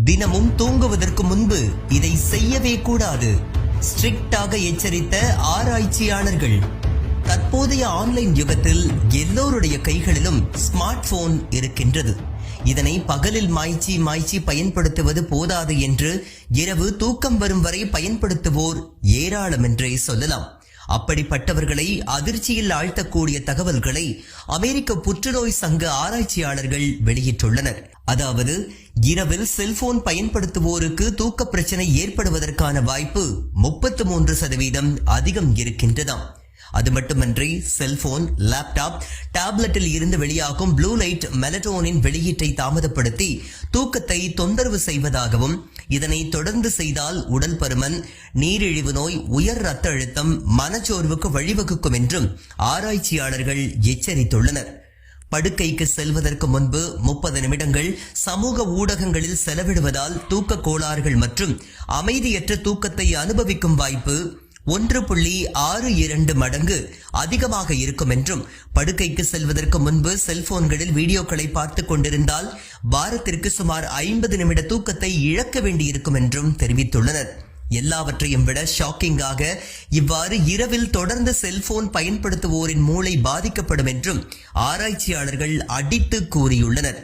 தினமும் தூங்குவதற்கு முன்பு இதை செய்யவே கூடாது. ஸ்ட்ரிக்டாக எச்சரித்த ஆராய்ச்சியாளர்கள். தற்போதைய ஆன்லைன் யுகத்தில் எல்லோருடைய கைகளிலும் ஸ்மார்ட் போன் இருக்கின்றது. இதனை பகலில் மாய்ச்சி பயன்படுத்துவது போதாது என்று இரவு தூக்கம் வரும் வரை பயன்படுத்துவோர் ஏராளம் என்றே சொல்லலாம். அப்படிப்பட்டவர்களை அதிர்ச்சியில் ஆழ்த்தக்கூடிய தகவல்களை அமெரிக்க புற்றுநோய் சங்க ஆராய்ச்சியாளர்கள் வெளியிட்டுள்ளனர். அதாவது இரவில் செல்போன் பயன்படுத்துவோருக்கு தூக்க பிரச்சனை ஏற்படுவதற்கான வாய்ப்பு 33% அதிகம் இருக்கின்றதாம். அது மட்டுமன்றி செல்போன், லேப்டாப், டேப்லெட்டில் இருந்து வெளியாகும் ப்ளூ லைட் மெலட்டோனின் வெளியீட்டை தாமதப்படுத்தி தூக்கத்தை தொந்தரவு செய்வதாகவும், இதனை தொடர்ந்து செய்தால் உடல் பருமன், நீரிழிவு நோய், உயர் ரத்த அழுத்தம், மனச்சோர்வுக்கு வழிவகுக்கும் என்றும் ஆராய்ச்சியாளர்கள் எச்சரித்துள்ளனர். படுக்கைக்கு செல்வதற்கு முன்பு 30 நிமிடங்கள் சமூக ஊடகங்களில் செலவிடுவதால் தூக்க கோளாறுகள் மற்றும் அமைதியற்ற தூக்கத்தை அனுபவிக்கும் வாய்ப்பு 1.62 மடங்கு அதிகமாக இருக்கும் என்றும், படுக்கைக்கு செல்வதற்கு முன்பு செல்போன்களில் வீடியோக்களை பார்த்து கொண்டிருந்தால் வாரத்திற்கு சுமார் 50 நிமிட தூக்கத்தை இழக்க வேண்டியிருக்கும் என்றும் தெரிவித்துள்ளனர். எல்லாவற்றையும் விட ஷாக்கிங்காக இவ்வாறு இரவில் தொடர்ந்து செல்போன் பயன்படுத்துவோரின் மூளை பாதிக்கப்படும் என்றும் ஆராய்ச்சியாளர்கள் அடித்து கூறியுள்ளனர்.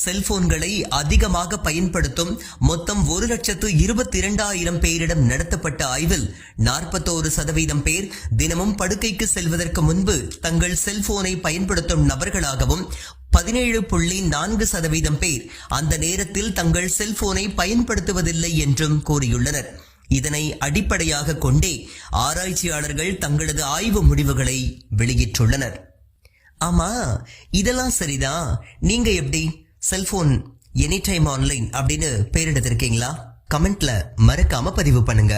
செல்போன்களை அதிகமாக பயன்படுத்தும் மொத்தம் 1,22,000 பேரிடம் நடத்தப்பட்ட ஆய்வில் 41% பேர் தினமும் படுக்கைக்கு செல்வதற்கு முன்பு தங்கள் செல்போனை பயன்படுத்தும் நபர்களாகவும், 17.4% பேர் அந்த நேரத்தில் தங்கள் செல்போனை பயன்படுத்துவதில்லை என்றும் கூறியுள்ளனர். இதனை அடிப்படையாக கொண்டே ஆராய்ச்சியாளர்கள் தங்களது ஆய்வு முடிவுகளை வெளியிட்டுள்ளனர். ஆமா, இதெல்லாம் சரிதான். நீங்க எப்படி செல்போன் எனி டைம் ஆன்லைன் அப்படின்னு பேரிடத்திருக்கீங்களா? கமெண்ட்ல மறக்காம பதிவு பண்ணுங்க.